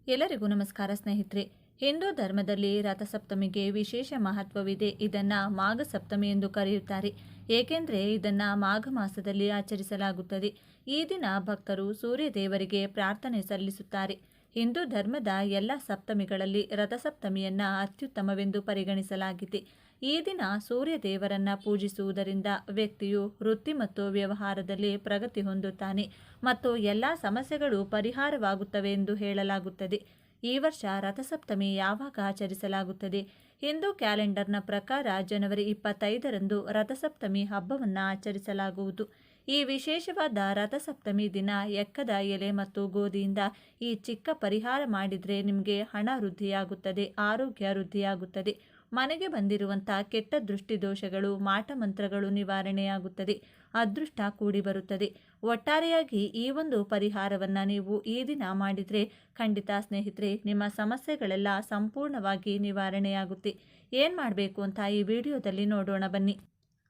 ಎಲ್ಲರಿಗೂ ನಮಸ್ಕಾರ ಸ್ನೇಹಿತರೆ. ಹಿಂದೂ ಧರ್ಮದಲ್ಲಿ ರಥಸಪ್ತಮಿಗೆ ವಿಶೇಷ ಮಹತ್ವವಿದೆ. ಇದನ್ನ ಮಾಘ ಸಪ್ತಮಿ ಎಂದು ಕರೆಯುತ್ತಾರೆ. ಏಕೆಂದರೆ ಇದನ್ನ ಮಾಘ ಮಾಸದಲ್ಲಿ ಆಚರಿಸಲಾಗುತ್ತದೆ. ಈ ದಿನ ಭಕ್ತರು ಸೂರ್ಯ ದೇವರಿಗೆ ಪ್ರಾರ್ಥನೆ ಸಲ್ಲಿಸುತ್ತಾರೆ. ಹಿಂದೂ ಧರ್ಮದ ಎಲ್ಲ ಸಪ್ತಮಿಗಳಲ್ಲಿ ರಥಸಪ್ತಮಿಯನ್ನ ಅತ್ಯುತ್ತಮವೆಂದು ಪರಿಗಣಿಸಲಾಗಿದೆ. ಈ ದಿನ ಸೂರ್ಯ ದೇವರನ್ನ ಪೂಜಿಸುವುದರಿಂದ ವ್ಯಕ್ತಿಯು ವೃತ್ತಿ ಮತ್ತು ವ್ಯವಹಾರದಲ್ಲಿ ಪ್ರಗತಿ ಹೊಂದುತ್ತಾನೆ ಮತ್ತು ಎಲ್ಲ ಸಮಸ್ಯೆಗಳು ಪರಿಹಾರವಾಗುತ್ತವೆ ಎಂದು ಹೇಳಲಾಗುತ್ತದೆ. ಈ ವರ್ಷ ರಥಸಪ್ತಮಿ ಯಾವಾಗ ಆಚರಿಸಲಾಗುತ್ತದೆ? ಹಿಂದೂ ಕ್ಯಾಲೆಂಡರ್ನ ಪ್ರಕಾರ ಜನವರಿ 25ರಂದು ರಥಸಪ್ತಮಿ ಹಬ್ಬವನ್ನು ಆಚರಿಸಲಾಗುವುದು. ಈ ವಿಶೇಷವಾದ ರಥಸಪ್ತಮಿ ದಿನ ಎಕ್ಕದ ಎಲೆ ಮತ್ತು ಗೋಧಿಯಿಂದ ಈ ಚಿಕ್ಕ ಪರಿಹಾರ ಮಾಡಿದರೆ ನಿಮಗೆ ಹಣ ವೃದ್ಧಿಯಾಗುತ್ತದೆ, ಆರೋಗ್ಯ ವೃದ್ಧಿಯಾಗುತ್ತದೆ, ಮನೆಗೆ ಬಂದಿರುವಂಥ ಕೆಟ್ಟ ದೃಷ್ಟಿ ದೋಷಗಳು, ಮಾಟಮಂತ್ರಗಳು ನಿವಾರಣೆಯಾಗುತ್ತದೆ, ಅದೃಷ್ಟ ಕೂಡಿ ಬರುತ್ತದೆ. ಒಟ್ಟಾರೆಯಾಗಿ ಈ ಒಂದು ಪರಿಹಾರವನ್ನು ನೀವು ಈ ದಿನ ಮಾಡಿದರೆ ಖಂಡಿತ ಸ್ನೇಹಿತರೆ ನಿಮ್ಮ ಸಮಸ್ಯೆಗಳೆಲ್ಲ ಸಂಪೂರ್ಣವಾಗಿ ನಿವಾರಣೆಯಾಗುತ್ತೆ. ಏನು ಮಾಡಬೇಕು ಅಂತ ಈ ವಿಡಿಯೋದಲ್ಲಿ ನೋಡೋಣ ಬನ್ನಿ.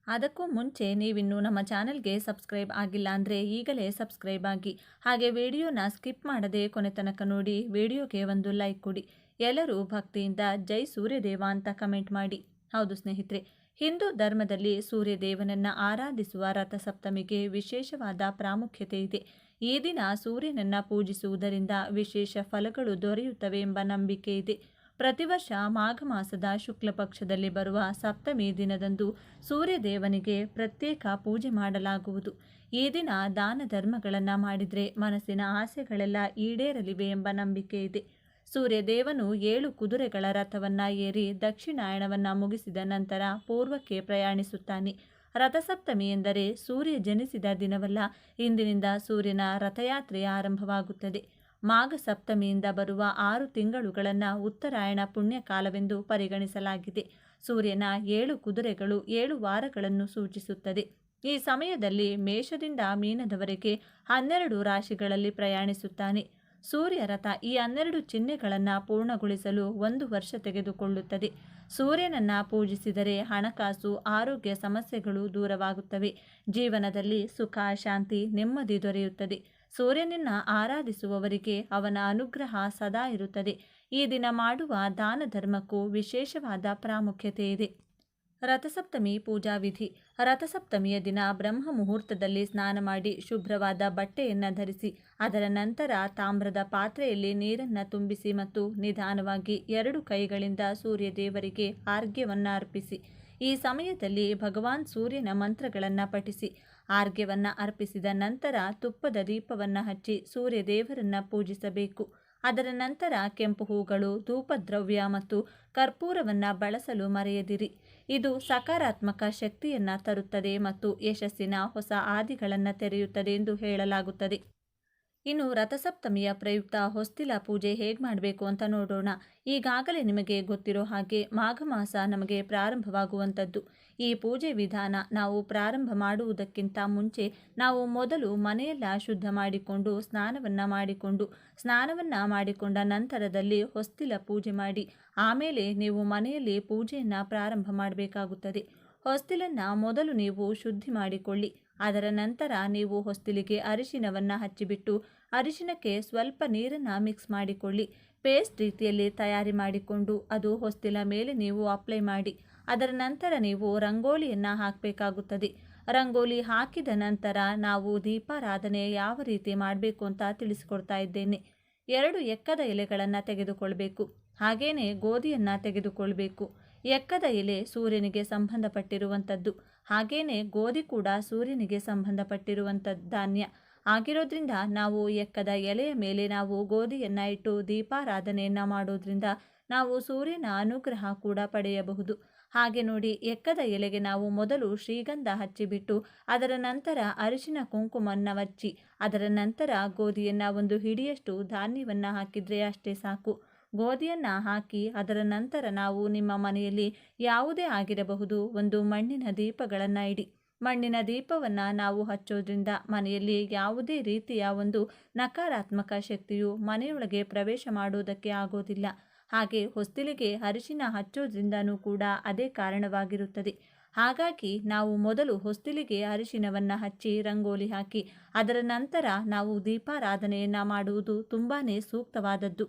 ಅದಕ್ಕೂ ಮುಂಚೆ ನೀವಿನ್ನೂ ನಮ್ಮ ಚಾನೆಲ್ಗೆ ಸಬ್ಸ್ಕ್ರೈಬ್ ಆಗಿಲ್ಲ ಅಂದರೆ ಈಗಲೇ ಸಬ್ಸ್ಕ್ರೈಬ್ ಆಗಿ, ಹಾಗೆ ವಿಡಿಯೋನ ಸ್ಕಿಪ್ ಮಾಡದೆ ಕೊನೆ ತನಕ ನೋಡಿ, ವಿಡಿಯೋಗೆ ಒಂದು ಲೈಕ್ ಕೊಡಿ. ಎಲ್ಲರೂ ಭಕ್ತಿಯಿಂದ ಜೈ ಸೂರ್ಯದೇವ ಅಂತ ಕಮೆಂಟ್ ಮಾಡಿ. ಹೌದು ಸ್ನೇಹಿತರೆ, ಹಿಂದೂ ಧರ್ಮದಲ್ಲಿ ಸೂರ್ಯದೇವನನ್ನು ಆರಾಧಿಸುವ ರಥಸಪ್ತಮಿಗೆ ವಿಶೇಷವಾದ ಪ್ರಾಮುಖ್ಯತೆ ಇದೆ. ಈ ದಿನ ಸೂರ್ಯನನ್ನು ಪೂಜಿಸುವುದರಿಂದ ವಿಶೇಷ ಫಲಗಳು ದೊರೆಯುತ್ತವೆ ಎಂಬ ನಂಬಿಕೆ ಇದೆ. ಪ್ರತಿ ವರ್ಷ ಮಾಘ ಮಾಸದ ಶುಕ್ಲ ಪಕ್ಷದಲ್ಲಿ ಬರುವ ಸಪ್ತಮಿ ದಿನದಂದು ಸೂರ್ಯದೇವನಿಗೆ ಪ್ರತ್ಯೇಕ ಪೂಜೆ ಮಾಡಲಾಗುವುದು. ಈ ದಿನ ದಾನ ಧರ್ಮಗಳನ್ನು ಮಾಡಿದರೆ ಮನಸ್ಸಿನ ಆಸೆಗಳೆಲ್ಲ ಈಡೇರಲಿವೆ ಎಂಬ ನಂಬಿಕೆ ಇದೆ. ಸೂರ್ಯದೇವನು 7 ಕುದುರೆಗಳ ರಥವನ್ನು ಏರಿ ದಕ್ಷಿಣಾಯಣವನ್ನು ಮುಗಿಸಿದ ನಂತರ ಪೂರ್ವಕ್ಕೆ ಪ್ರಯಾಣಿಸುತ್ತಾನೆ. ರಥಸಪ್ತಮಿ ಎಂದರೆ ಸೂರ್ಯ ಜನಿಸಿದ ದಿನವಲ್ಲ, ಇಂದಿನಿಂದ ಸೂರ್ಯನ ರಥಯಾತ್ರೆ ಆರಂಭವಾಗುತ್ತದೆ. ಮಾಘ ಸಪ್ತಮಿಯಿಂದ ಬರುವ 6 ತಿಂಗಳುಗಳನ್ನು ಉತ್ತರಾಯಣ ಪುಣ್ಯಕಾಲವೆಂದು ಪರಿಗಣಿಸಲಾಗಿದೆ. ಸೂರ್ಯನ 7 ಕುದುರೆಗಳು 7 ವಾರಗಳನ್ನು ಸೂಚಿಸುತ್ತದೆ. ಈ ಸಮಯದಲ್ಲಿ ಮೇಷದಿಂದ ಮೀನದವರೆಗೆ 12 ರಾಶಿಗಳಲ್ಲಿ ಪ್ರಯಾಣಿಸುತ್ತಾನೆ. ಸೂರ್ಯ ರಥ ಈ 12 ಚಿಹ್ನೆಗಳನ್ನು ಪೂರ್ಣಗೊಳಿಸಲು 1 ವರ್ಷ ತೆಗೆದುಕೊಳ್ಳುತ್ತದೆ. ಸೂರ್ಯನನ್ನು ಪೂಜಿಸಿದರೆ ಹಣಕಾಸು, ಆರೋಗ್ಯ ಸಮಸ್ಯೆಗಳು ದೂರವಾಗುತ್ತವೆ. ಜೀವನದಲ್ಲಿ ಸುಖ, ಶಾಂತಿ, ನೆಮ್ಮದಿ ದೊರೆಯುತ್ತದೆ. ಸೂರ್ಯನನ್ನು ಆರಾಧಿಸುವವರಿಗೆ ಅವನ ಅನುಗ್ರಹ ಸದಾ ಇರುತ್ತದೆ. ಈ ದಿನ ಮಾಡುವ ದಾನ ಧರ್ಮಕ್ಕೂ ವಿಶೇಷವಾದ ಪ್ರಾಮುಖ್ಯತೆ ಇದೆ. ರಥಸಪ್ತಮಿ ಪೂಜಾ ವಿಧಿ. ರಥಸಪ್ತಮಿಯ ದಿನ ಬ್ರಹ್ಮ ಮುಹೂರ್ತದಲ್ಲಿ ಸ್ನಾನ ಮಾಡಿ ಶುಭ್ರವಾದ ಬಟ್ಟೆಯನ್ನು ಧರಿಸಿ ಅದರ ನಂತರ ತಾಮ್ರದ ಪಾತ್ರೆಯಲ್ಲಿ ನೀರನ್ನು ತುಂಬಿಸಿ ಮತ್ತು ನಿಧಾನವಾಗಿ 2 ಕೈಗಳಿಂದ ಸೂರ್ಯ ದೇವರಿಗೆ ಆರ್ಘ್ಯವನ್ನು ಅರ್ಪಿಸಿ. ಈ ಸಮಯದಲ್ಲಿ ಭಗವಾನ್ ಸೂರ್ಯನ ಮಂತ್ರಗಳನ್ನು ಪಠಿಸಿ ಆರ್ಘ್ಯವನ್ನು ಅರ್ಪಿಸಿದ ನಂತರ ತುಪ್ಪದ ದೀಪವನ್ನು ಹಚ್ಚಿ ಸೂರ್ಯ ದೇವರನ್ನು ಪೂಜಿಸಬೇಕು. ಅದರ ನಂತರ ಕೆಂಪು ಹೂಗಳು, ಧೂಪದ್ರವ್ಯ ಮತ್ತು ಕರ್ಪೂರವನ್ನು ಬಳಸಲು ಮರೆಯದಿರಿ. ಇದು ಸಕಾರಾತ್ಮಕ ಶಕ್ತಿಯನ್ನು ತರುತ್ತದೆ ಮತ್ತು ಯಶಸ್ಸಿನ ಹೊಸ ಹಾದಿಗಳನ್ನು ತೆರೆಯುತ್ತದೆ ಎಂದು ಹೇಳಲಾಗುತ್ತದೆ. ಇನ್ನು ರಥಸಪ್ತಮಿಯ ಪ್ರಯುಕ್ತ ಹೊಸ್ತಿಲ ಪೂಜೆ ಹೇಗೆ ಮಾಡಬೇಕು ಅಂತ ನೋಡೋಣ. ಈಗಾಗಲೇ ನಿಮಗೆ ಗೊತ್ತಿರೋ ಹಾಗೆ ಮಾಘ ಮಾಸ ನಮಗೆ ಪ್ರಾರಂಭವಾಗುವಂಥದ್ದು. ಈ ಪೂಜೆ ವಿಧಾನ ನಾವು ಪ್ರಾರಂಭ ಮಾಡುವುದಕ್ಕಿಂತ ಮುಂಚೆ ನಾವು ಮೊದಲು ಮನೆಯೆಲ್ಲ ಶುದ್ಧ ಮಾಡಿಕೊಂಡು ಸ್ನಾನವನ್ನು ಮಾಡಿಕೊಂಡ ನಂತರದಲ್ಲಿ ಹೊಸ್ತಿಲ ಪೂಜೆ ಮಾಡಿ ಆಮೇಲೆ ನೀವು ಮನೆಯಲ್ಲಿ ಪೂಜೆಯನ್ನು ಪ್ರಾರಂಭ ಮಾಡಬೇಕಾಗುತ್ತದೆ. ಹೊಸ್ತಿಲನ್ನು ಮೊದಲು ನೀವು ಶುದ್ಧಿ ಮಾಡಿಕೊಳ್ಳಿ. ಅದರ ನಂತರ ನೀವು ಹೊಸ್ತಿಲಿಗೆ ಅರಿಶಿನವನ್ನು ಹಚ್ಚಿಬಿಟ್ಟು ಅರಿಶಿನಕ್ಕೆ ಸ್ವಲ್ಪ ನೀರನ್ನು ಮಿಕ್ಸ್ ಮಾಡಿಕೊಳ್ಳಿ. ಪೇಸ್ಟ್ ರೀತಿಯಲ್ಲಿ ತಯಾರಿ ಮಾಡಿಕೊಂಡು ಅದು ಹೊಸ್ತಿಲ ಮೇಲೆ ನೀವು ಅಪ್ಲೈ ಮಾಡಿ. ಅದರ ನಂತರ ನೀವು ರಂಗೋಲಿಯನ್ನು ಹಾಕಬೇಕಾಗುತ್ತದೆ. ರಂಗೋಲಿ ಹಾಕಿದ ನಂತರ ನಾವು ದೀಪಾರಾಧನೆ ಯಾವ ರೀತಿ ಮಾಡಬೇಕು ಅಂತ ತಿಳಿಸಿಕೊಡ್ತಾ ಇದ್ದೇನೆ. 2 ಎಕ್ಕದ ಎಲೆಗಳನ್ನು ತೆಗೆದುಕೊಳ್ಬೇಕು. ಹಾಗೇನೆ ಗೋಧಿಯನ್ನು ತೆಗೆದುಕೊಳ್ಬೇಕು. ಎಕ್ಕದ ಎಲೆ ಸೂರ್ಯನಿಗೆ ಸಂಬಂಧಪಟ್ಟಿರುವಂಥದ್ದು, ಹಾಗೇನೆ ಗೋಧಿ ಕೂಡ ಸೂರ್ಯನಿಗೆ ಸಂಬಂಧಪಟ್ಟಿರುವಂಥದ್ದು ಧಾನ್ಯ ಆಗಿರೋದ್ರಿಂದ ನಾವು ಎಕ್ಕದ ಎಲೆಯ ಮೇಲೆ ನಾವು ಗೋಧಿಯನ್ನು ಇಟ್ಟು ದೀಪಾರಾಧನೆಯನ್ನು ಮಾಡೋದ್ರಿಂದ ನಾವು ಸೂರ್ಯನ ಅನುಗ್ರಹ ಕೂಡ ಪಡೆಯಬಹುದು. ಹಾಗೆ ನೋಡಿ, ಎಕ್ಕದ ಎಲೆಗೆ ನಾವು ಮೊದಲು ಶ್ರೀಗಂಧ ಹಚ್ಚಿಬಿಟ್ಟು ಅದರ ನಂತರ ಅರಿಶಿನ ಕುಂಕುಮವನ್ನು ಹಚ್ಚಿ ಅದರ ನಂತರ ಗೋಧಿಯನ್ನು 1 ಹಿಡಿಯಷ್ಟು ಧಾನ್ಯವನ್ನು ಹಾಕಿದರೆ ಅಷ್ಟೇ ಸಾಕು. ಗೋಧಿಯನ್ನು ಹಾಕಿ ಅದರ ನಂತರ ನಾವು ನಿಮ್ಮ ಮನೆಯಲ್ಲಿ ಯಾವುದೇ ಆಗಿರಬಹುದು ಒಂದು ಮಣ್ಣಿನ ದೀಪಗಳನ್ನು ಇಡಿ. ಮಣ್ಣಿನ ದೀಪವನ್ನು ನಾವು ಹಚ್ಚೋದ್ರಿಂದ ಮನೆಯಲ್ಲಿ ಯಾವುದೇ ರೀತಿಯ ಒಂದು ನಕಾರಾತ್ಮಕ ಶಕ್ತಿಯು ಮನೆಯೊಳಗೆ ಪ್ರವೇಶ ಮಾಡೋದಕ್ಕೆ ಆಗೋದಿಲ್ಲ. ಹಾಗೆ ಹೊಸ್ತಿಲಿಗೆ ಅರಿಶಿನ ಹಚ್ಚೋದ್ರಿಂದನೂ ಕೂಡ ಅದೇ ಕಾರಣವಾಗಿರುತ್ತದೆ. ಹಾಗಾಗಿ ನಾವು ಮೊದಲು ಹೊಸ್ತಿಲಿಗೆ ಅರಿಶಿನವನ್ನು ಹಚ್ಚಿ ರಂಗೋಲಿ ಹಾಕಿ ಅದರ ನಂತರ ನಾವು ದೀಪಾರಾಧನೆಯನ್ನು ಮಾಡುವುದು ತುಂಬಾ ಸೂಕ್ತವಾದದ್ದು.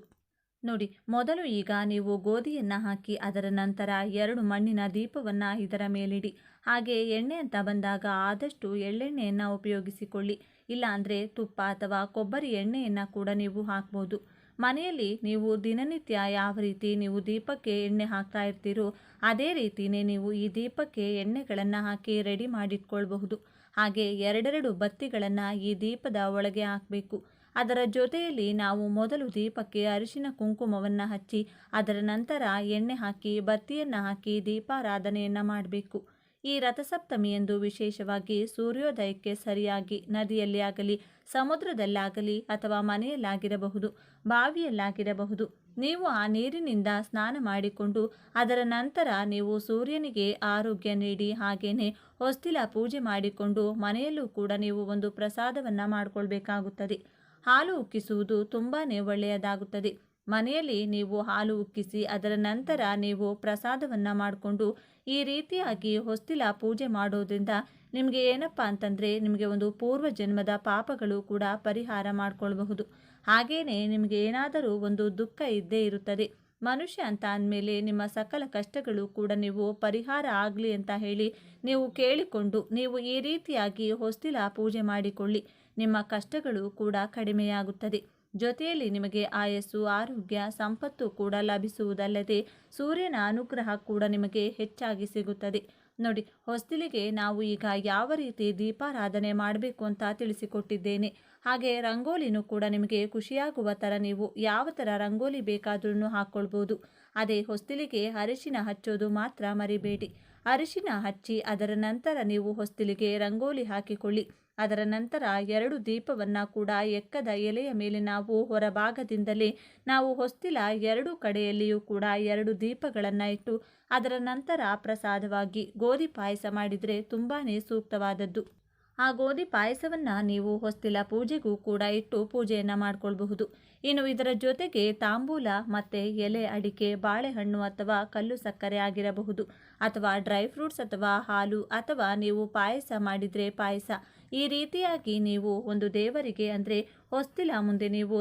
ನೋಡಿ, ಮೊದಲು ಈಗ ನೀವು ಗೋಧಿಯನ್ನು ಹಾಕಿ ಅದರ ನಂತರ 2 ಮಣ್ಣಿನ ದೀಪವನ್ನು ಇದರ ಮೇಲಿಡಿ. ಹಾಗೆ ಎಣ್ಣೆ ಅಂತ ಬಂದಾಗ ಆದಷ್ಟು ಎಳ್ಳೆಣ್ಣೆಯನ್ನು ಉಪಯೋಗಿಸಿಕೊಳ್ಳಿ. ಇಲ್ಲಾಂದರೆ ತುಪ್ಪ ಅಥವಾ ಕೊಬ್ಬರಿ ಎಣ್ಣೆಯನ್ನು ಕೂಡ ನೀವು ಹಾಕ್ಬೋದು. ಮನೆಯಲ್ಲಿ ನೀವು ದಿನನಿತ್ಯ ಯಾವ ರೀತಿ ನೀವು ದೀಪಕ್ಕೆ ಎಣ್ಣೆ ಹಾಕ್ತಾ ಇರ್ತೀರೋ ಅದೇ ರೀತಿಯೇ ನೀವು ಈ ದೀಪಕ್ಕೆ ಎಣ್ಣೆಗಳನ್ನು ಹಾಕಿ ರೆಡಿ ಮಾಡಿಟ್ಕೊಳ್ಬಹುದು. ಹಾಗೆ ಎರಡೆರಡು ಬತ್ತಿಗಳನ್ನು ಈ ದೀಪದ ಒಳಗೆ ಹಾಕಬೇಕು. ಅದರ ಜೊತೆಯಲ್ಲಿ ನಾವು ಮೊದಲು ದೀಪಕ್ಕೆ ಅರಿಶಿನ ಕುಂಕುಮವನ್ನು ಹಚ್ಚಿ ಅದರ ನಂತರ ಎಣ್ಣೆ ಹಾಕಿ ಬತ್ತಿಯನ್ನು ಹಾಕಿ ದೀಪಾರಾಧನೆಯನ್ನು ಮಾಡಬೇಕು. ಈ ರಥಸಪ್ತಮಿಯಂದು ವಿಶೇಷವಾಗಿ ಸೂರ್ಯೋದಯಕ್ಕೆ ಸರಿಯಾಗಿ ನದಿಯಲ್ಲಿ ಆಗಲಿ, ಸಮುದ್ರದಲ್ಲಾಗಲಿ ಅಥವಾ ಮನೆಯಲ್ಲಾಗಿರಬಹುದು, ಬಾವಿಯಲ್ಲಾಗಿರಬಹುದು, ನೀವು ಆ ನೀರಿನಿಂದ ಸ್ನಾನ ಮಾಡಿಕೊಂಡು ಅದರ ನಂತರ ನೀವು ಸೂರ್ಯನಿಗೆ ಆರೋಗ್ಯ ನೀಡಿ ಹಾಗೆಯೇ ಹೊಸ್ತಿಲ ಪೂಜೆ ಮಾಡಿಕೊಂಡು ಮನೆಯಲ್ಲೂ ಕೂಡ ನೀವು ಒಂದು ಪ್ರಸಾದವನ್ನು ಮಾಡಿಕೊಳ್ಬೇಕಾಗುತ್ತದೆ. ಹಾಲು ಉಕ್ಕಿಸುವುದು ತುಂಬಾ ಒಳ್ಳೆಯದಾಗುತ್ತದೆ. ಮನೆಯಲ್ಲಿ ನೀವು ಹಾಲು ಉಕ್ಕಿಸಿ ಅದರ ನಂತರ ನೀವು ಪ್ರಸಾದವನ್ನು ಮಾಡಿಕೊಂಡು ಈ ರೀತಿಯಾಗಿ ಹೊಸ್ತಿಲ ಪೂಜೆ ಮಾಡೋದ್ರಿಂದ ನಿಮಗೆ ಏನಪ್ಪ ಅಂತಂದರೆ ನಿಮಗೆ ಒಂದು ಪೂರ್ವ ಜನ್ಮದ ಪಾಪಗಳು ಕೂಡ ಪರಿಹಾರ ಮಾಡಿಕೊಳ್ಬಹುದು. ಹಾಗೆಯೇ ನಿಮಗೆ ಏನಾದರೂ ಒಂದು ದುಃಖ ಇದ್ದೇ ಇರುತ್ತದೆ. ಮನುಷ್ಯ ಅಂತ ಅಂದಮೇಲೆ ನಿಮ್ಮ ಸಕಲ ಕಷ್ಟಗಳು ಕೂಡ ನೀವು ಪರಿಹಾರ ಆಗಲಿ ಅಂತ ಹೇಳಿ ನೀವು ಕೇಳಿಕೊಂಡು ನೀವು ಈ ರೀತಿಯಾಗಿ ಹೊಸ್ತಿಲ ಪೂಜೆ ಮಾಡಿಕೊಳ್ಳಿ. ನಿಮ್ಮ ಕಷ್ಟಗಳು ಕೂಡ ಕಡಿಮೆಯಾಗುತ್ತದೆ. ಜೊತೆಯಲ್ಲಿ ನಿಮಗೆ ಆಯಸ್ಸು, ಆರೋಗ್ಯ, ಸಂಪತ್ತು ಕೂಡ ಲಭಿಸುವುದಲ್ಲದೆ ಸೂರ್ಯನ ಅನುಗ್ರಹ ಕೂಡ ನಿಮಗೆ ಹೆಚ್ಚಾಗಿ ಸಿಗುತ್ತದೆ. ನೋಡಿ, ಹೊಸ್ತಿಲಿಗೆ ನಾವು ಈಗ ಯಾವ ರೀತಿ ದೀಪಾರಾಧನೆ ಮಾಡಬೇಕು ಅಂತ ತಿಳಿಸಿಕೊಟ್ಟಿದ್ದೇನೆ. ಹಾಗೆ ರಂಗೋಲಿನೂ ಕೂಡ ನಿಮಗೆ ಖುಷಿಯಾಗುವ ಥರ ನೀವು ಯಾವ ಥರ ರಂಗೋಲಿ ಬೇಕಾದ್ರೂ ಹಾಕ್ಕೊಳ್ಬೋದು. ಅದೇ ಹೊಸ್ತಿಲಿಗೆ ಅರಿಶಿನ ಹಚ್ಚೋದು ಮಾತ್ರ ಮರಿಬೇಡಿ. ಅರಿಶಿನ ಹಚ್ಚಿ ಅದರ ನಂತರ ನೀವು ಹೊಸ್ತಿಲಿಗೆ ರಂಗೋಲಿ ಹಾಕಿಕೊಳ್ಳಿ. ಅದರ ನಂತರ 2 ದೀಪವನ್ನು ಕೂಡ ಎಕ್ಕದ ಎಲೆಯ ಮೇಲೆ ನಾವು ಹೊರಭಾಗದಿಂದಲೇ ನಾವು ಹೊಸ್ತಿಲ 2 ಕಡೆಯಲ್ಲಿಯೂ ಕೂಡ 2 ದೀಪಗಳನ್ನು ಇಟ್ಟು ಅದರ ನಂತರ ಪ್ರಸಾದವಾಗಿ ಗೋಧಿ ಪಾಯಸ ಮಾಡಿದರೆ ತುಂಬಾ ಸೂಕ್ತವಾದದ್ದು. ಆ ಗೋಧಿ ಪಾಯಸವನ್ನು ನೀವು ಹೊಸ್ತಿಲ ಪೂಜೆಗೂ ಕೂಡ ಇಟ್ಟು ಪೂಜೆಯನ್ನು ಮಾಡಿಕೊಳ್ಬಹುದು. ಇನ್ನು ಇದರ ಜೊತೆಗೆ ತಾಂಬೂಲ ಮತ್ತು ಎಲೆ ಅಡಿಕೆ, ಬಾಳೆಹಣ್ಣು ಅಥವಾ ಕಲ್ಲು ಸಕ್ಕರೆ ಆಗಿರಬಹುದು, ಅಥವಾ ಡ್ರೈ ಫ್ರೂಟ್ಸ್ ಅಥವಾ ಹಾಲು, ಅಥವಾ ನೀವು ಪಾಯಸ ಮಾಡಿದರೆ ಪಾಯಸ, ಈ ರೀತಿಯಾಗಿ ನೀವು ಒಂದು ದೇವರಿಗೆ ಅಂದರೆ ಹೊಸ್ತಿಲ ಮುಂದೆ ನೀವು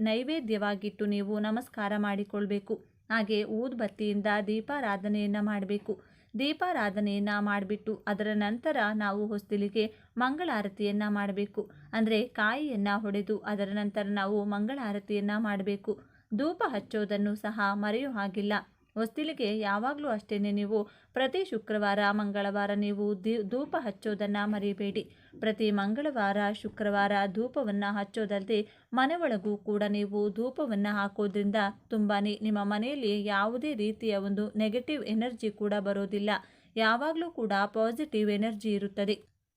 ನೈವೇದ್ಯವಾಗಿಟ್ಟು ನೀವು ನಮಸ್ಕಾರ ಮಾಡಿಕೊಳ್ಬೇಕು. ಹಾಗೆ ಊದುಬತ್ತಿಯಿಂದ ದೀಪಾರಾಧನೆಯನ್ನು ಮಾಡಬೇಕು. ದೀಪಾರಾಧನೆಯನ್ನು ಮಾಡಿಬಿಟ್ಟು ಅದರ ನಂತರ ನಾವು ಹೊಸ್ತಿಲಿಗೆ ಮಂಗಳಾರತಿಯನ್ನು ಮಾಡಬೇಕು. ಅಂದರೆ ಕಾಯಿಯನ್ನು ಹೊಡೆದು ಅದರ ನಂತರ ನಾವು ಮಂಗಳಾರತಿಯನ್ನು ಮಾಡಬೇಕು. ಧೂಪ ಹಚ್ಚೋದನ್ನು ಸಹ ಮರೆಯೋ ಹಾಗಿಲ್ಲ. ಹೊಸ್ತಿಲಿಗೆ ಯಾವಾಗಲೂ ಅಷ್ಟೇ ನೀವು ಪ್ರತಿ ಶುಕ್ರವಾರ, ಮಂಗಳವಾರ ನೀವು ಧೂಪ ಹಚ್ಚೋದನ್ನು ಮರಿಬೇಡಿ. ಪ್ರತಿ ಮಂಗಳವಾರ, ಶುಕ್ರವಾರ ಧೂಪವನ್ನು ಹಚ್ಚೋದಲ್ಲದೆ ಮನೆ ಒಳಗೂ ಕೂಡ ನೀವು ಧೂಪವನ್ನು ಹಾಕೋದ್ರಿಂದ ತುಂಬಾ ನಿಮ್ಮ ಮನೆಯಲ್ಲಿ ಯಾವುದೇ ರೀತಿಯ ಒಂದು ನೆಗೆಟಿವ್ ಎನರ್ಜಿ ಕೂಡ ಬರೋದಿಲ್ಲ. ಯಾವಾಗಲೂ ಕೂಡ ಪಾಸಿಟಿವ್ ಎನರ್ಜಿ ಇರುತ್ತದೆ.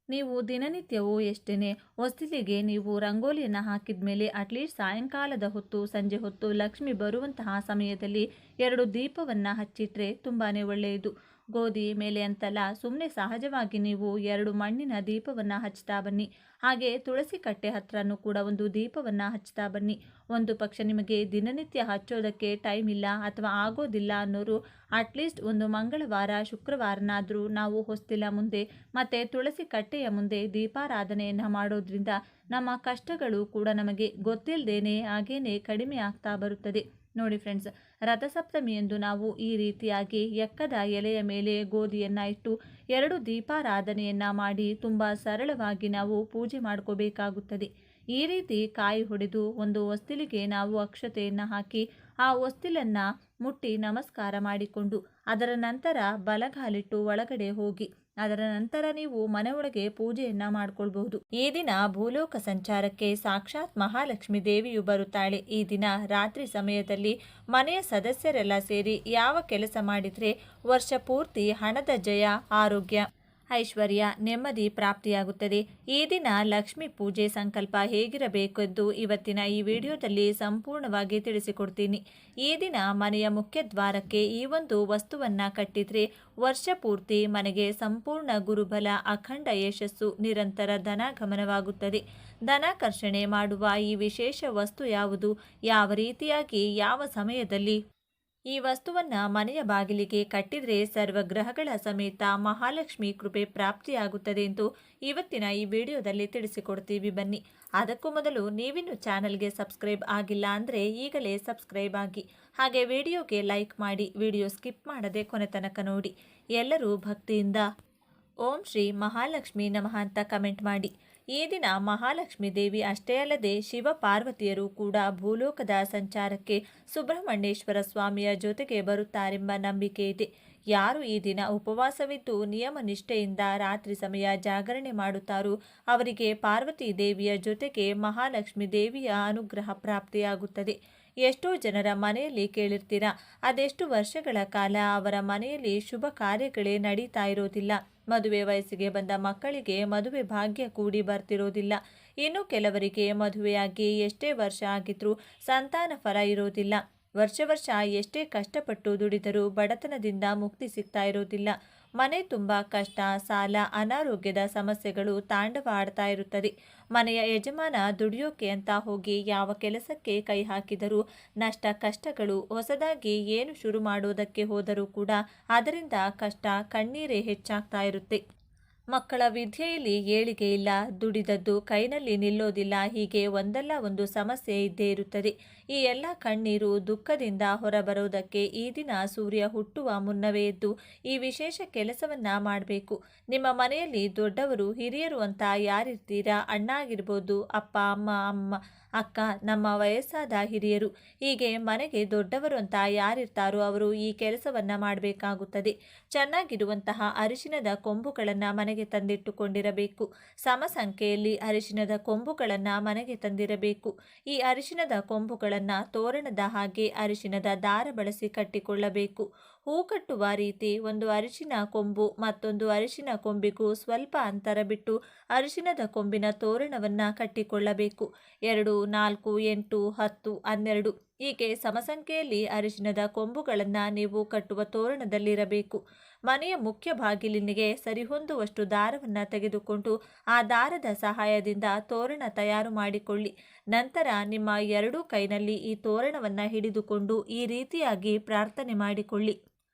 ನೀವು ದಿನನಿತ್ಯವೂ ಎಷ್ಟೇ ಹೊಸ್ತಿಲಿಗೆ ನೀವು ರಂಗೋಲಿಯನ್ನು ಹಾಕಿದ ಮೇಲೆ ಅಟ್ಲೀಸ್ಟ್ ಸಾಯಂಕಾಲದ ಹೊತ್ತು, ಸಂಜೆ ಹೊತ್ತು ಲಕ್ಷ್ಮಿ ಬರುವಂತಹ ಸಮಯದಲ್ಲಿ 2 ದೀಪವನ್ನು ಹಚ್ಚಿಟ್ರೆ ತುಂಬಾ ಒಳ್ಳೆಯದು. ಗೋಧಿ ಮೇಲೆ ಅಂತಲ್ಲ, ಸುಮ್ಮನೆ ಸಹಜವಾಗಿ ನೀವು 2 ಮಣ್ಣಿನ ದೀಪವನ್ನು ಹಚ್ತಾ ಬನ್ನಿ. ಹಾಗೆ ತುಳಸಿ ಕಟ್ಟೆ ಹತ್ರನೂ ಕೂಡ ಒಂದು ದೀಪವನ್ನು ಹಚ್ತಾ ಬನ್ನಿ. ಒಂದು ಪಕ್ಷ ನಿಮಗೆ ದಿನನಿತ್ಯ ಹಚ್ಚೋದಕ್ಕೆ ಟೈಮ್ ಇಲ್ಲ ಅಥವಾ ಆಗೋದಿಲ್ಲ ಅನ್ನೋರು ಅಟ್ಲೀಸ್ಟ್ ಒಂದು ಮಂಗಳವಾರ, ಶುಕ್ರವಾರನಾದರೂ ನಾವು ಹೊಸ್ತಿಲ ಮುಂದೆ ಮತ್ತು ತುಳಸಿ ಕಟ್ಟೆಯ ಮುಂದೆ ದೀಪಾರಾಧನೆಯನ್ನು ಮಾಡೋದ್ರಿಂದ ನಮ್ಮ ಕಷ್ಟಗಳು ಕೂಡ ನಮಗೆ ಗೊತ್ತಿಲ್ಲದೇನೆ ಹಾಗೇನೆ ಕಡಿಮೆ ಆಗ್ತಾ ಬರುತ್ತದೆ. ನೋಡಿ ಫ್ರೆಂಡ್ಸ್, ರಥಸಪ್ತಮಿಯಂದು ನಾವು ಈ ರೀತಿಯಾಗಿ ಎಕ್ಕದ ಎಲೆಯ ಮೇಲೆ ಗೋಧಿಯನ್ನು ಇಟ್ಟು 2 ದೀಪಾರಾಧನೆಯನ್ನು ಮಾಡಿ ತುಂಬ ಸರಳವಾಗಿ ನಾವು ಪೂಜೆ ಮಾಡ್ಕೋಬೇಕಾಗುತ್ತದೆ. ಈ ರೀತಿ ಕಾಯಿ ಹೊಡೆದು ಒಂದು ಹೊಸ್ತಿಲಿಗೆ ನಾವು ಅಕ್ಷತೆಯನ್ನು ಹಾಕಿ ಆ ಹೊಸ್ತಿಲನ್ನು ಮುಟ್ಟಿ ನಮಸ್ಕಾರ ಮಾಡಿಕೊಂಡು ಅದರ ನಂತರ ಬಲಗಾಲಿಟ್ಟು ಒಳಗಡೆ ಹೋಗಿ ಅದರ ನಂತರ ನೀವು ಮನೆಯೊಳಗೆ ಪೂಜೆಯನ್ನು ಮಾಡಿಕೊಳ್ಬಹುದು. ಈ ದಿನ ಭೂಲೋಕ ಸಂಚಾರಕ್ಕೆ ಸಾಕ್ಷಾತ್ ಮಹಾಲಕ್ಷ್ಮಿ ದೇವಿಯು ಬರುತ್ತಾಳೆ. ಈ ದಿನ ರಾತ್ರಿ ಸಮಯದಲ್ಲಿ ಮನೆಯ ಸದಸ್ಯರೆಲ್ಲ ಸೇರಿ ಯಾವ ಕೆಲಸ ಮಾಡಿದರೆ ವರ್ಷ ಪೂರ್ತಿ ಹಣದ ಜಯ, ಆರೋಗ್ಯ, ಐಶ್ವರ್ಯ, ನೆಮ್ಮದಿ ಪ್ರಾಪ್ತಿಯಾಗುತ್ತದೆ. ಈ ದಿನ ಲಕ್ಷ್ಮಿ ಪೂಜೆ ಸಂಕಲ್ಪ ಹೇಗಿರಬೇಕೆಂದು ಇವತ್ತಿನ ಈ ವಿಡಿಯೋದಲ್ಲಿ ಸಂಪೂರ್ಣವಾಗಿ ತಿಳಿಸಿಕೊಡ್ತೀನಿ. ಈ ದಿನ ಮನೆಯ ಮುಖ್ಯ ದ್ವಾರಕ್ಕೆ ಈ ಒಂದು ವಸ್ತುವನ್ನು ಕಟ್ಟಿದರೆ ವರ್ಷ ಪೂರ್ತಿ ಮನೆಗೆ ಸಂಪೂರ್ಣ ಗುರುಬಲ, ಅಖಂಡ ಯಶಸ್ಸು, ನಿರಂತರ ಧನಾಗಮನವಾಗುತ್ತದೆ. ಧನಾಕರ್ಷಣೆ ಮಾಡುವ ಈ ವಿಶೇಷ ವಸ್ತು ಯಾವುದು, ಯಾವ ರೀತಿಯಾಗಿ ಯಾವ ಸಮಯದಲ್ಲಿ ಈ ವಸ್ತುವನ್ನ ಮನೆಯ ಬಾಗಿಲಿಗೆ ಕಟ್ಟಿದ್ರೆ ಸರ್ವಗ್ರಹಗಳ ಸಮೇತ ಮಹಾಲಕ್ಷ್ಮಿ ಕೃಪೆ ಪ್ರಾಪ್ತಿಯಾಗುತ್ತದೆ ಎಂದು ಇವತ್ತಿನ ಈ ವಿಡಿಯೋದಲ್ಲಿ ತಿಳಿಸಿಕೊಡ್ತೀವಿ ಬನ್ನಿ. ಅದಕ್ಕೂ ಮೊದಲು ನೀವಿನ್ನು ಚಾನಲ್ಗೆ ಸಬ್ಸ್ಕ್ರೈಬ್ ಆಗಿಲ್ಲ ಅಂದರೆ ಈಗಲೇ ಸಬ್ಸ್ಕ್ರೈಬ್ ಆಗಿ, ಹಾಗೆ ವಿಡಿಯೋಗೆ ಲೈಕ್ ಮಾಡಿ, ವಿಡಿಯೋ ಸ್ಕಿಪ್ ಮಾಡದೆ ಕೊನೆ ತನಕ ನೋಡಿ. ಎಲ್ಲರೂ ಭಕ್ತಿಯಿಂದ ಓಂ ಶ್ರೀ ಮಹಾಲಕ್ಷ್ಮಿ ನಮಃ ಅಂತ ಕಮೆಂಟ್ ಮಾಡಿ. ಈ ದಿನ ಮಹಾಲಕ್ಷ್ಮಿ ದೇವಿ ಅಷ್ಟೇ ಅಲ್ಲದೆ ಶಿವ ಪಾರ್ವತಿಯರು ಕೂಡ ಭೂಲೋಕದ ಸಂಚಾರಕ್ಕೆ ಸುಬ್ರಹ್ಮಣ್ಯೇಶ್ವರ ಸ್ವಾಮಿಯ ಜೊತೆಗೆ ಬರುತ್ತಾರೆಂಬ ನಂಬಿಕೆ ಇದೆ. ಯಾರು ಈ ದಿನ ಉಪವಾಸವಿದ್ದು ನಿಯಮ ನಿಷ್ಠೆಯಿಂದ ರಾತ್ರಿ ಸಮಯ ಜಾಗರಣೆ ಮಾಡುತ್ತಾರೋ ಅವರಿಗೆ ಪಾರ್ವತಿ ದೇವಿಯ ಜೊತೆಗೆ ಮಹಾಲಕ್ಷ್ಮಿ ದೇವಿಯ ಅನುಗ್ರಹ ಪ್ರಾಪ್ತಿಯಾಗುತ್ತದೆ. ಎಷ್ಟೋ ಜನರ ಮನೆಯಲ್ಲಿ ಕೇಳಿರ್ತೀರಾ, ಅದೆಷ್ಟು ವರ್ಷಗಳ ಕಾಲ ಅವರ ಮನೆಯಲ್ಲಿ ಶುಭ ಕಾರ್ಯಗಳೇ ನಡೀತಾ ಇರೋದಿಲ್ಲ. ಮದುವೆ ವಯಸ್ಸಿಗೆ ಬಂದ ಮಕ್ಕಳಿಗೆ ಮದುವೆ ಭಾಗ್ಯ ಕೂಡಿ ಬರ್ತಿರೋದಿಲ್ಲ. ಇನ್ನು ಕೆಲವರಿಗೆ ಮದುವೆಯಾಗಿ ಎಷ್ಟೇ ವರ್ಷ ಆಗಿದ್ರೂ ಸಂತಾನ ಫಲ ಇರೋದಿಲ್ಲ. ವರ್ಷ ಎಷ್ಟೇ ಕಷ್ಟಪಟ್ಟು ದುಡಿದರೂ ಬಡತನದಿಂದ ಮುಕ್ತಿ ಸಿಗ್ತಾ ಇರೋದಿಲ್ಲ. ಮನೆ ತುಂಬ ಕಷ್ಟ, ಸಾಲ, ಅನಾರೋಗ್ಯದ ಸಮಸ್ಯೆಗಳು ತಾಂಡವ ಆಡ್ತಾ ಇರುತ್ತದೆ. ಮನೆಯ ಯಜಮಾನ ದುಡಿಯೋಕೆ ಅಂತ ಹೋಗಿ ಯಾವ ಕೆಲಸಕ್ಕೆ ಕೈ ಹಾಕಿದರೂ ನಷ್ಟ, ಕಷ್ಟಗಳು. ಹೊಸದಾಗಿ ಏನು ಶುರು ಮಾಡೋದಕ್ಕೆ ಹೋದರೂ ಕೂಡ ಅದರಿಂದ ಕಷ್ಟ, ಕಣ್ಣೀರೇ ಹೆಚ್ಚಾಗ್ತಾ ಇರುತ್ತೆ. ಮಕ್ಕಳ ವಿದ್ಯೆಯಲ್ಲಿ ಏಳಿಗೆ ಇಲ್ಲ, ದುಡಿದದ್ದು ಕೈನಲ್ಲಿ ನಿಲ್ಲೋದಿಲ್ಲ, ಹೀಗೆ ಒಂದಲ್ಲ ಒಂದು ಸಮಸ್ಯೆ ಇದ್ದೇ ಇರುತ್ತದೆ. ಈ ಎಲ್ಲ ಕಣ್ಣೀರು, ದುಃಖದಿಂದ ಹೊರಬರೋದಕ್ಕೆ ಈ ದಿನ ಸೂರ್ಯ ಹುಟ್ಟುವ ಮುನ್ನವೇ ಎದ್ದು ಈ ವಿಶೇಷ ಕೆಲಸವನ್ನ ಮಾಡಬೇಕು. ನಿಮ್ಮ ಮನೆಯಲ್ಲಿ ದೊಡ್ಡವರು, ಹಿರಿಯರು ಅಂತ ಯಾರಿರ್ತೀರಾ, ಅಣ್ಣ ಆಗಿರ್ಬೋದು, ಅಪ್ಪ, ಅಮ್ಮ, ಅಕ್ಕ, ನಮ್ಮ ವಯಸ್ಸಾದ ಹಿರಿಯರು, ಹೀಗೆ ಮನೆಗೆ ದೊಡ್ಡವರು ಅಂತ ಯಾರಿರ್ತಾರೋ ಅವರು ಈ ಕೆಲಸವನ್ನ ಮಾಡಬೇಕಾಗುತ್ತದೆ. ಚೆನ್ನಾಗಿರುವಂತಹ ಅರಿಶಿನದ ಕೊಂಬುಗಳನ್ನು ಮನೆಗೆ ತಂದಿಟ್ಟುಕೊಂಡಿರಬೇಕು. ಸಮ ಸಂಖ್ಯೆಯಲ್ಲಿ ಅರಿಶಿನದ ಕೊಂಬುಗಳನ್ನು ಮನೆಗೆ ತಂದಿರಬೇಕು. ಈ ಅರಿಶಿನದ ಕೊಂಬುಗಳನ್ನು ತೋರಣದ ಹಾಗೆ ಅರಿಶಿನದ ದಾರ ಬಳಸಿ ಕಟ್ಟಿಕೊಳ್ಳಬೇಕು. ಹೂ ಕಟ್ಟುವ ರೀತಿ ಒಂದು ಅರಿಶಿನ ಕೊಂಬು ಮತ್ತೊಂದು ಅರಿಶಿನ ಕೊಂಬಿಗೂ ಸ್ವಲ್ಪ ಅಂತರ ಬಿಟ್ಟು ಅರಿಶಿನದ ಕೊಂಬಿನ ತೋರಣವನ್ನು ಕಟ್ಟಿಕೊಳ್ಳಬೇಕು. 2, 4, 8, 10, 12 ಹೀಗೆ ಸಮಸಂಖ್ಯೆಯಲ್ಲಿ ಅರಿಶಿನದ ಕೊಂಬುಗಳನ್ನು ನೀವು ಕಟ್ಟುವ ತೋರಣದಲ್ಲಿರಬೇಕು. ಮನೆಯ ಮುಖ್ಯ ಬಾಗಿಲಿನಿಗೆ ಸರಿಹೊಂದುವಷ್ಟು ದಾರವನ್ನು ತೆಗೆದುಕೊಂಡು ಆ ದಾರದ ಸಹಾಯದಿಂದ ತೋರಣ ತಯಾರು ಮಾಡಿಕೊಳ್ಳಿ. ನಂತರ ನಿಮ್ಮ ಎರಡೂ ಕೈನಲ್ಲಿ ಈ ತೋರಣವನ್ನು ಹಿಡಿದುಕೊಂಡು ಈ ರೀತಿಯಾಗಿ ಪ್ರಾರ್ಥನೆ ಮಾಡಿಕೊಳ್ಳಿ.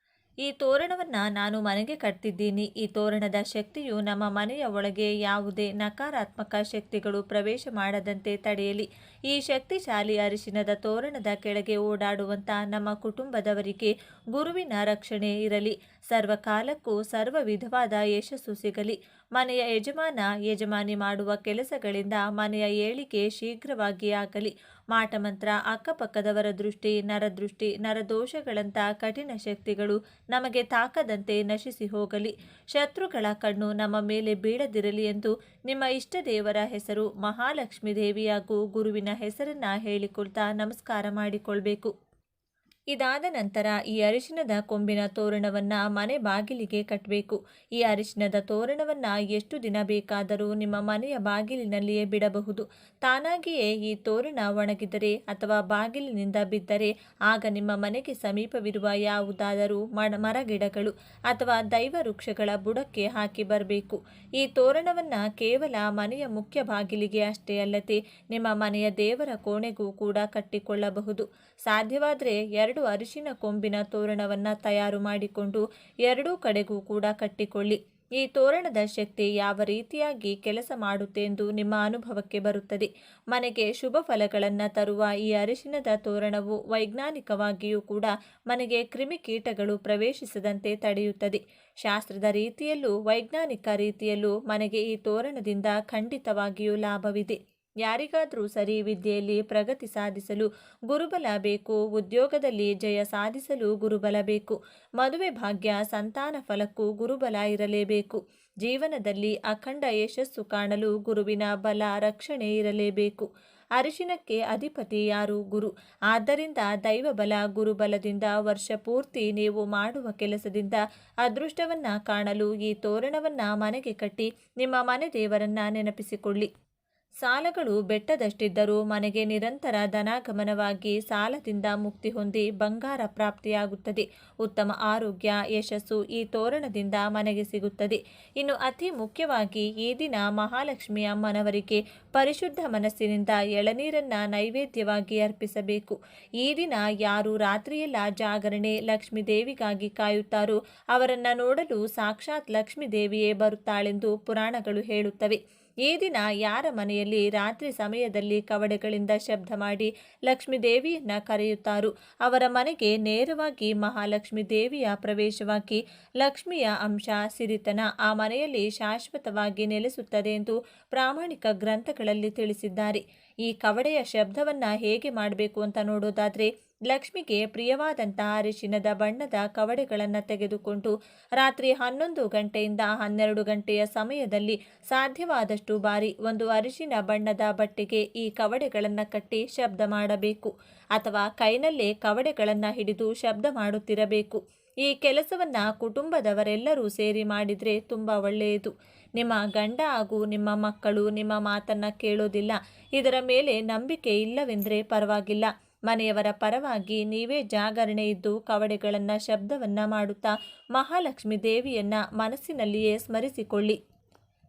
ಈ ತೋರಣವನ್ನು ನಾನು ಮನೆಗೆ ಕಟ್ತಿದ್ದೀನಿ. ಈ ತೋರಣದ ಶಕ್ತಿಯು ನಮ್ಮ ಮನೆಯ ಒಳಗೆ ಯಾವುದೇ ನಕಾರಾತ್ಮಕ ಶಕ್ತಿಗಳು ಪ್ರವೇಶ ಮಾಡದಂತೆ ತಡೆಯಲಿ. ಈ ಶಕ್ತಿಶಾಲಿ ಅರಿಶಿನದ ತೋರಣದ ಕೆಳಗೆ ಓಡಾಡುವಂಥ ನಮ್ಮ ಕುಟುಂಬದವರಿಗೆ ಗುರುವಿನ ರಕ್ಷಣೆ ಇರಲಿ. ಸರ್ವಕಾಲಕ್ಕೂ ಸರ್ವ ವಿಧವಾದ ಯಶಸ್ಸು ಸಿಗಲಿ. ಮನೆಯ ಯಜಮಾನ, ಯಜಮಾನಿ ಮಾಡುವ ಕೆಲಸಗಳಿಂದ ಮನೆಯ ಏಳಿಗೆ ಶೀಘ್ರವಾಗಿ ಆಗಲಿ. ಮಾಟಮಂತ್ರ, ಅಕ್ಕಪಕ್ಕದವರ ದೃಷ್ಟಿ, ನರದೃಷ್ಟಿ, ನರದೋಷಗಳಂಥ ಕಠಿಣ ಶಕ್ತಿಗಳು ನಮಗೆ ತಾಕದಂತೆ ನಶಿಸಿ ಹೋಗಲಿ. ಶತ್ರುಗಳ ಕಣ್ಣು ನಮ್ಮ ಮೇಲೆ ಬೀಳದಿರಲಿ ಎಂದು ನಿಮ್ಮ ಇಷ್ಟ ದೇವರ ಹೆಸರು ಮಹಾಲಕ್ಷ್ಮಿ ದೇವಿ ಹಾಗೂ ಗುರುವಿನ ಹೆಸರನ್ನ ಹೇಳಿಕೊಳ್ತಾ ನಮಸ್ಕಾರ ಮಾಡಿಕೊಳ್ಬೇಕು. ಇದಾದ ನಂತರ ಈ ಅರಿಶಿನದ ಕೊಂಬಿನ ತೋರಣವನ್ನು ಮನೆ ಬಾಗಿಲಿಗೆ ಕಟ್ಟಬೇಕು. ಈ ಅರಿಶಿನದ ತೋರಣವನ್ನು ಎಷ್ಟು ದಿನ ಬೇಕಾದರೂ ನಿಮ್ಮ ಮನೆಯ ಬಾಗಿಲಿನಲ್ಲಿಯೇ ಬಿಡಬಹುದು. ತಾನಾಗಿಯೇ ಈ ತೋರಣ ಒಣಗಿದರೆ ಅಥವಾ ಬಾಗಿಲಿನಿಂದ ಬಿದ್ದರೆ ಆಗ ನಿಮ್ಮ ಮನೆಗೆ ಸಮೀಪವಿರುವ ಯಾವುದಾದರೂ ಮರಗಿಡಗಳು ಅಥವಾ ದೈವ ವೃಕ್ಷಗಳ ಬುಡಕ್ಕೆ ಹಾಕಿ ಬರಬೇಕು. ಈ ತೋರಣವನ್ನು ಕೇವಲ ಮನೆಯ ಮುಖ್ಯ ಬಾಗಿಲಿಗೆ ಅಷ್ಟೇ ಅಲ್ಲದೆ ನಿಮ್ಮ ಮನೆಯ ದೇವರ ಕೋಣೆಗೂ ಕೂಡ ಕಟ್ಟಿಕೊಳ್ಳಬಹುದು. ಸಾಧ್ಯವಾದರೆ 2 ಅರಿಶಿನ ಕೊಂಬಿನ ತೋರಣವನ್ನು ತಯಾರು ಮಾಡಿಕೊಂಡು ಎರಡೂ ಕಡೆಗೂ ಕೂಡ ಕಟ್ಟಿಕೊಳ್ಳಿ. ಈ ತೋರಣದ ಶಕ್ತಿ ಯಾವ ರೀತಿಯಾಗಿ ಕೆಲಸ ಮಾಡುತ್ತೆ ಎಂದು ನಿಮ್ಮ ಅನುಭವಕ್ಕೆ ಬರುತ್ತದೆ. ಮನೆಗೆ ಶುಭ ಫಲಗಳನ್ನು ತರುವ ಈ ಅರಿಶಿನದ ತೋರಣವು ವೈಜ್ಞಾನಿಕವಾಗಿಯೂ ಕೂಡ ಮನೆಗೆ ಕ್ರಿಮಿಕೀಟಗಳು ಪ್ರವೇಶಿಸದಂತೆ ತಡೆಯುತ್ತದೆ. ಶಾಸ್ತ್ರದ ರೀತಿಯಲ್ಲೂ ವೈಜ್ಞಾನಿಕ ರೀತಿಯಲ್ಲೂ ಮನೆಗೆ ಈ ತೋರಣದಿಂದ ಖಂಡಿತವಾಗಿಯೂ ಲಾಭವಿದೆ. ಯಾರಿಗಾದರೂ ಸರಿ ವಿದ್ಯೆಯಲ್ಲಿ ಪ್ರಗತಿ ಸಾಧಿಸಲು ಗುರುಬಲ ಬೇಕು, ಉದ್ಯೋಗದಲ್ಲಿ ಜಯ ಸಾಧಿಸಲು ಗುರುಬಲ ಬೇಕು, ಮದುವೆ ಭಾಗ್ಯ, ಸಂತಾನ ಫಲಕ್ಕೂ ಗುರುಬಲ ಇರಲೇಬೇಕು. ಜೀವನದಲ್ಲಿ ಅಖಂಡ ಯಶಸ್ಸು ಕಾಣಲು ಗುರುವಿನ ಬಲ, ರಕ್ಷಣೆ ಇರಲೇಬೇಕು. ಅರಿಶಿನಕ್ಕೆ ಅಧಿಪತಿ ಯಾರು? ಗುರು. ಆದ್ದರಿಂದ ದೈವಬಲ, ಗುರುಬಲದಿಂದ ವರ್ಷ ಪೂರ್ತಿ ನೀವು ಮಾಡುವ ಕೆಲಸದಿಂದ ಅದೃಷ್ಟವನ್ನ ಕಾಣಲು ಈ ತೋರಣವನ್ನ ಮನೆಗೆ ಕಟ್ಟಿ ನಿಮ್ಮ ಮನೆ ದೇವರನ್ನ ನೆನಪಿಸಿಕೊಳ್ಳಿ. ಸಾಲಗಳು ಬೆಟ್ಟದಷ್ಟಿದ್ದರೂ ಮನೆಗೆ ನಿರಂತರ ಧನಾಗಮನವಾಗಿ ಸಾಲದಿಂದ ಮುಕ್ತಿ ಹೊಂದಿ ಬಂಗಾರ ಪ್ರಾಪ್ತಿಯಾಗುತ್ತದೆ. ಉತ್ತಮ ಆರೋಗ್ಯ, ಯಶಸ್ಸು ಈ ತೋರಣದಿಂದ ಮನೆಗೆ ಸಿಗುತ್ತದೆ. ಇನ್ನು ಅತಿ ಮುಖ್ಯವಾಗಿ ಈ ದಿನ ಮಹಾಲಕ್ಷ್ಮಿ ಅಮ್ಮನವರಿಗೆ ಪರಿಶುದ್ಧ ಮನಸ್ಸಿನಿಂದ ಎಳನೀರನ್ನ ನೈವೇದ್ಯವಾಗಿ ಅರ್ಪಿಸಬೇಕು. ಈ ದಿನ ಯಾರು ರಾತ್ರಿಯೆಲ್ಲ ಜಾಗರಣೆ ಲಕ್ಷ್ಮೀ ದೇವಿಗಾಗಿ ಕಾಯುತ್ತಾರೋ ಅವರನ್ನ ನೋಡಲು ಸಾಕ್ಷಾತ್ ಲಕ್ಷ್ಮೀ ದೇವಿಯೇ ಬರುತ್ತಾಳೆಂದು ಪುರಾಣಗಳು ಹೇಳುತ್ತವೆ. ಈ ದಿನ ಯಾರ ಮನೆಯಲ್ಲಿ ರಾತ್ರಿ ಸಮಯದಲ್ಲಿ ಕವಡೆಗಳಿಂದ ಶಬ್ದ ಮಾಡಿ ಲಕ್ಷ್ಮೀ ದೇವಿಯನ್ನ ಕರೆಯುತ್ತಾರೋ ಅವರ ಮನೆಗೆ ನೇರವಾಗಿ ಮಹಾಲಕ್ಷ್ಮಿ ದೇವಿಯ ಪ್ರವೇಶವಾಗಿ ಲಕ್ಷ್ಮಿಯ ಅಂಶ ಸಿರಿತನ ಆ ಮನೆಯಲ್ಲಿ ಶಾಶ್ವತವಾಗಿ ನೆಲೆಸುತ್ತದೆ ಎಂದು ಪ್ರಾಮಾಣಿಕ ಗ್ರಂಥಗಳಲ್ಲಿ ತಿಳಿಸಿದ್ದಾರೆ. ಈ ಕವಡೆಯ ಶಬ್ದವನ್ನ ಹೇಗೆ ಮಾಡಬೇಕು ಅಂತ ನೋಡೋದಾದ್ರೆ, ಲಕ್ಷ್ಮಿಗೆ ಪ್ರಿಯವಾದಂತಹ ಅರಿಶಿನದ ಬಣ್ಣದ ಕವಡೆಗಳನ್ನು ತೆಗೆದುಕೊಂಡು ರಾತ್ರಿ 11 ಗಂಟೆಯಿಂದ 12 ಗಂಟೆಯ ಸಮಯದಲ್ಲಿ ಸಾಧ್ಯವಾದಷ್ಟು ಬಾರಿ ಒಂದು ಅರಿಶಿನ ಬಣ್ಣದ ಬಟ್ಟೆಗೆ ಈ ಕವಡೆಗಳನ್ನು ಕಟ್ಟಿ ಶಬ್ದ ಮಾಡಬೇಕು, ಅಥವಾ ಕೈನಲ್ಲೇ ಕವಡೆಗಳನ್ನು ಹಿಡಿದು ಶಬ್ದ ಮಾಡುತ್ತಿರಬೇಕು. ಈ ಕೆಲಸವನ್ನ ಕುಟುಂಬದವರೆಲ್ಲರೂ ಸೇರಿ ಮಾಡಿದರೆ ತುಂಬ ಒಳ್ಳೆಯದು. ನಿಮ್ಮ ಗಂಡ ಹಾಗೂ ನಿಮ್ಮ ಮಕ್ಕಳು ನಿಮ್ಮ ಮಾತನ್ನ ಕೇಳೋದಿಲ್ಲ, ಇದರ ಮೇಲೆ ನಂಬಿಕೆ ಇಲ್ಲವೆಂದರೆ ಪರವಾಗಿಲ್ಲ, ಮನೆಯವರ ಪರವಾಗಿ ನೀವೇ ಜಾಗರಣೆ ಇದ್ದು ಕವಡೆಗಳನ್ನು ಶಬ್ದವನ್ನ ಮಾಡುತ್ತಾ ಮಹಾಲಕ್ಷ್ಮಿ ದೇವಿಯನ್ನ ಮನಸ್ಸಿನಲ್ಲಿಯೇ ಸ್ಮರಿಸಿಕೊಳ್ಳಿ.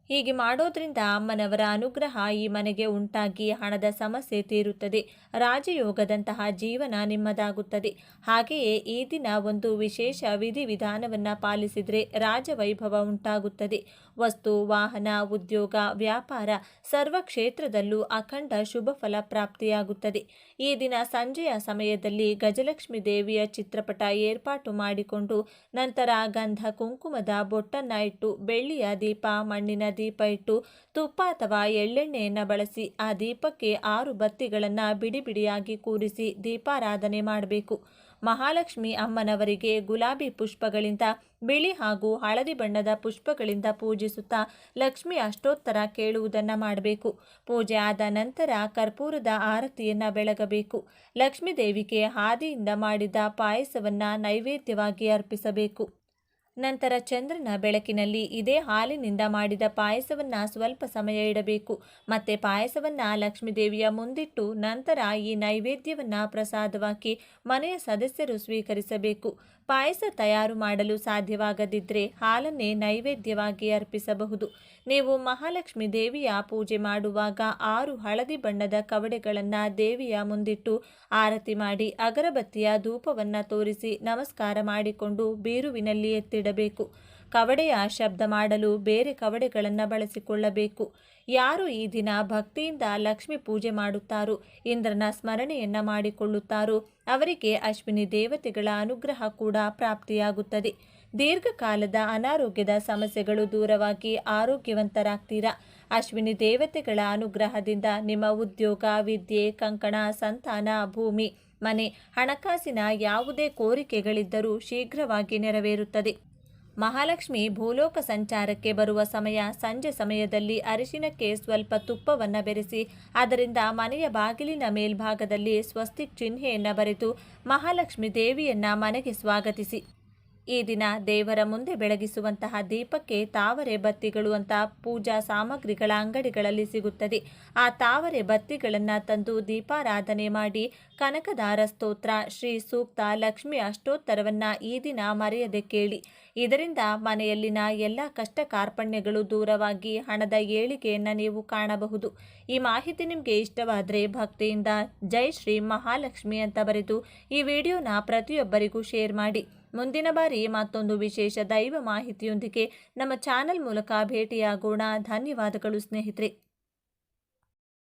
ಹೀಗೆ ಮಾಡೋದ್ರಿಂದ ಅಮ್ಮನವರ ಅನುಗ್ರಹ ಈ ಮನೆಗೆ ಉಂಟಾಗಿ ಹಣದ ಸಮಸ್ಯೆ ತೀರುತ್ತದೆ, ರಾಜಯೋಗದಂತಹ ಜೀವನ ನಿಮ್ಮದಾಗುತ್ತದೆ. ಹಾಗೆಯೇ ಈ ದಿನ ಒಂದು ವಿಶೇಷ ವಿಧಿವಿಧಾನವನ್ನು ಪಾಲಿಸಿದರೆ ರಾಜವೈಭವ ಉಂಟಾಗುತ್ತದೆ. ವಸ್ತು, ವಾಹನ, ಉದ್ಯೋಗ, ವ್ಯಾಪಾರ ಸರ್ವ ಕ್ಷೇತ್ರದಲ್ಲೂ ಅಖಂಡ ಶುಭ ಫಲ ಪ್ರಾಪ್ತಿಯಾಗುತ್ತದೆ. ಈ ದಿನ ಸಂಜೆಯ ಸಮಯದಲ್ಲಿ ಗಜಲಕ್ಷ್ಮಿ ದೇವಿಯ ಚಿತ್ರಪಟ ಏರ್ಪಾಟು ಮಾಡಿಕೊಂಡು ನಂತರ ಗಂಧ ಕುಂಕುಮದ ಬೊಟ್ಟನ್ನ ಇಟ್ಟು ಬೆಳ್ಳಿಯ ದೀಪ, ಮಣ್ಣಿನ ದೀಪ ಇಟ್ಟು ತುಪ್ಪ ಅಥವಾ ಎಳ್ಳೆಣ್ಣೆಯನ್ನು ಬಳಸಿ ಆ ದೀಪಕ್ಕೆ 6 ಬತ್ತಿಗಳನ್ನು ಬಿಡಿ ಬಿಡಿಯಾಗಿ ಕೂರಿಸಿ ದೀಪಾರಾಧನೆ ಮಾಡಬೇಕು. ಮಹಾಲಕ್ಷ್ಮಿ ಅಮ್ಮನವರಿಗೆ ಗುಲಾಬಿ ಪುಷ್ಪಗಳಿಂದ, ಬಿಳಿ ಹಾಗೂ ಹಳದಿ ಬಣ್ಣದ ಪುಷ್ಪಗಳಿಂದ ಪೂಜಿಸುತ್ತಾ ಲಕ್ಷ್ಮಿ ಅಷ್ಟೋತ್ತರ ಕೇಳುವುದನ್ನು ಮಾಡಬೇಕು. ಪೂಜೆ ಆದ ನಂತರ ಕರ್ಪೂರದ ಆರತಿಯನ್ನು ಬೆಳಗಬೇಕು. ಲಕ್ಷ್ಮೀ ದೇವಿಗೆ ಹಾದಿಯಿಂದ ಮಾಡಿದ ಪಾಯಸವನ್ನು ನೈವೇದ್ಯವಾಗಿ ಅರ್ಪಿಸಬೇಕು. ನಂತರ ಚಂದ್ರನ ಬೆಳಕಿನಲ್ಲಿ ಇದೇ ಹಾಲಿನಿಂದ ಮಾಡಿದ ಪಾಯಸವನ್ನು ಸ್ವಲ್ಪ ಸಮಯ ಇಡಬೇಕು. ಮತ್ತೆ ಪಾಯಸವನ್ನು ಲಕ್ಷ್ಮೀ ದೇವಿಯ ಮುಂದಿಟ್ಟು ನಂತರ ಈ ನೈವೇದ್ಯವನ್ನು ಪ್ರಸಾದವಾಗಿ ಮನೆಯ ಸದಸ್ಯರು ಸ್ವೀಕರಿಸಬೇಕು. ಪಾಯಸ ತಯಾರು ಮಾಡಲು ಸಾಧ್ಯವಾಗದಿದ್ದರೆ ಹಾಲನ್ನೇ ನೈವೇದ್ಯವಾಗಿ ಅರ್ಪಿಸಬಹುದು. ನೀವು ಮಹಾಲಕ್ಷ್ಮಿ ದೇವಿಯ ಪೂಜೆ ಮಾಡುವಾಗ 6 ಹಳದಿ ಬಣ್ಣದ ಕವಡೆಗಳನ್ನು ದೇವಿಯ ಮುಂದಿಟ್ಟು ಆರತಿ ಮಾಡಿ ಅಗರಬತ್ತಿಯ ಧೂಪವನ್ನು ತೋರಿಸಿ ನಮಸ್ಕಾರ ಮಾಡಿಕೊಂಡು ಬೀರುವಿನಲ್ಲಿ ಎತ್ತಿಡಬೇಕು. ಕವಡೆಯ ಶಬ್ದ ಮಾಡಲು ಬೇರೆ ಕವಡೆಗಳನ್ನು ಬಳಸಿಕೊಳ್ಳಬೇಕು. ಯಾರು ಈ ದಿನ ಭಕ್ತಿಯಿಂದ ಲಕ್ಷ್ಮಿ ಪೂಜೆ ಮಾಡುತ್ತಾರೋ, ಇಂದ್ರನ ಸ್ಮರಣೆಯನ್ನ ಮಾಡಿಕೊಳ್ಳುತ್ತಾರೋ ಅವರಿಗೆ ಅಶ್ವಿನಿ ದೇವತೆಗಳ ಅನುಗ್ರಹ ಕೂಡ ಪ್ರಾಪ್ತಿಯಾಗುತ್ತದೆ. ದೀರ್ಘಕಾಲದ ಅನಾರೋಗ್ಯದ ಸಮಸ್ಯೆಗಳು ದೂರವಾಗಿ ಆರೋಗ್ಯವಂತರಾಗ್ತೀರಾ. ಅಶ್ವಿನಿ ದೇವತೆಗಳ ಅನುಗ್ರಹದಿಂದ ನಿಮ್ಮ ಉದ್ಯೋಗ, ವಿದ್ಯೆ, ಕಂಕಣ, ಸಂತಾನ, ಭೂಮಿ, ಮನೆ, ಹಣಕಾಸಿನ ಯಾವುದೇ ಕೋರಿಕೆಗಳಿದ್ದರೂ ಶೀಘ್ರವಾಗಿ ನೆರವೇರುತ್ತದೆ. ಮಹಾಲಕ್ಷ್ಮಿ ಭೂಲೋಕ ಸಂಚಾರಕ್ಕೆ ಬರುವ ಸಮಯ ಸಂಜೆ ಸಮಯದಲ್ಲಿ ಅರಿಶಿನಕ್ಕೆ ಸ್ವಲ್ಪ ತುಪ್ಪವನ್ನು ಬೆರೆಸಿ ಅದರಿಂದ ಮನೆಯ ಬಾಗಿಲಿನ ಮೇಲ್ಭಾಗದಲ್ಲಿ ಸ್ವಸ್ತಿಕ್ ಚಿಹ್ನೆಯನ್ನು ಬರೆದು ಮಹಾಲಕ್ಷ್ಮಿ ದೇವಿಯನ್ನ ಮನೆಗೆ ಸ್ವಾಗತಿಸಿ. ಈ ದಿನ ದೇವರ ಮುಂದೆ ಬೆಳಗಿಸುವಂತಹ ದೀಪಕ್ಕೆ ತಾವರೆ ಬತ್ತಿಗಳು ಅಂತ ಪೂಜಾ ಸಾಮಗ್ರಿಗಳ ಅಂಗಡಿಗಳಲ್ಲಿ ಸಿಗುತ್ತದೆ. ಆ ತಾವರೆ ಬತ್ತಿಗಳನ್ನು ತಂದು ದೀಪಾರಾಧನೆ ಮಾಡಿ ಕನಕದಾರ ಸ್ತೋತ್ರ, ಶ್ರೀ ಸೂಕ್ತ, ಲಕ್ಷ್ಮಿ ಅಷ್ಟೋತ್ತರವನ್ನು ಈ ದಿನ ಮರೆಯದೆ ಕೇಳಿ. ಇದರಿಂದ ಮನೆಯಲ್ಲಿನ ಎಲ್ಲ ಕಷ್ಟ ಕಾರ್ಪಣ್ಯಗಳು ದೂರವಾಗಿ ಹಣದ ಏಳಿಗೆಯನ್ನು ನೀವು ಕಾಣಬಹುದು. ಈ ಮಾಹಿತಿ ನಿಮಗೆ ಇಷ್ಟವಾದರೆ ಭಕ್ತಿಯಿಂದ ಜೈ ಶ್ರೀ ಮಹಾಲಕ್ಷ್ಮಿ ಅಂತ ಬರೆದು ಈ ವಿಡಿಯೋನ ಪ್ರತಿಯೊಬ್ಬರಿಗೂ ಶೇರ್ ಮಾಡಿ. ಮುಂದಿನ ಬಾರಿ ಮತ್ತೊಂದು ವಿಶೇಷ ದೈವ ಮಾಹಿತಿಯೊಂದಿಗೆ ನಮ್ಮ ಚಾನೆಲ್ ಮೂಲಕ ಭೇಟಿಯಾಗೋಣ. ಧನ್ಯವಾದಗಳು ಸ್ನೇಹಿತರೆ.